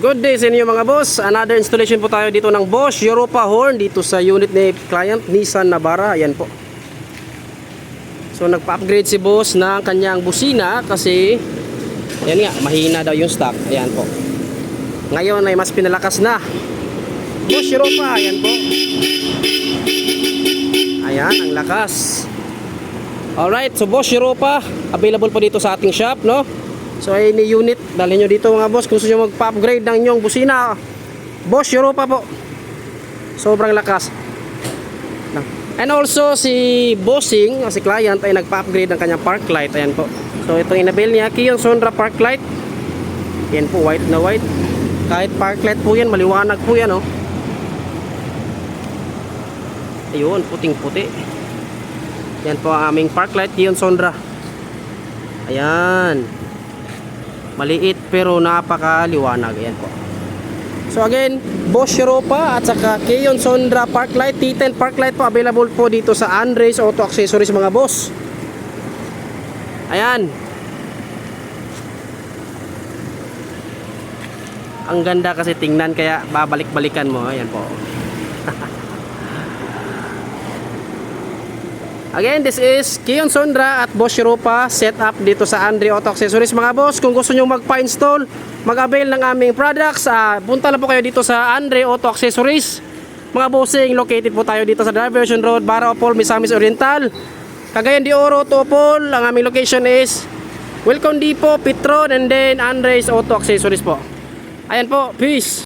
Good day sa inyo mga boss. Another installation po tayo dito ng Bosch Europa horn dito sa unit ni client Nissan Navara. Ayan po. So nagpa-upgrade si boss ng kanyang busina kasi ayan nga, mahina daw yung stock. Ayan po. Ngayon ay mas pinalakas na. Bosch Europa, ayan po. Ayan, ang lakas. Alright, so Bosch Europa, available po dito sa ating shop, no? So ay ni unit, dalhin nyo dito mga boss kung gusto nyo magpa-upgrade ng inyong busina. Bosch Europa po. Sobrang lakas. And also si bossing, si client ay nagpa-upgrade ng kanyang park light. Ayan po. So itong inabil niya, Kion Sonra park light. Yan po, white na white. Kahit park light po yan, maliwanag po yan, oh. Ayun, puting puti. Yan po ang aming park light, Kion Sonra. Ayan. Maliit pero napakaliwanag. Ayan po. So again, Bosch Europa at saka Kion Sonra park light, T10 park light po available po dito sa Andres Auto Accessories mga boss. Ayan. Ang ganda kasi tingnan kaya babalik-balikan mo. Ayan po. Again, this is Kion Sonra at Bosch Europa set up dito sa Andre Auto Accessories mga boss. Kung gusto nyo magpa-install, mag-avail ng aming products, punta lang po kayo dito sa Andre Auto Accessories. Mga bossing, located po tayo dito sa Diversion Road, Baraopol, Misamis Oriental, Cagayan de Oro, Topol. Ang aming location is Welcome Depot, Petron, and then Andres Auto Accessories po. Ayan po, peace!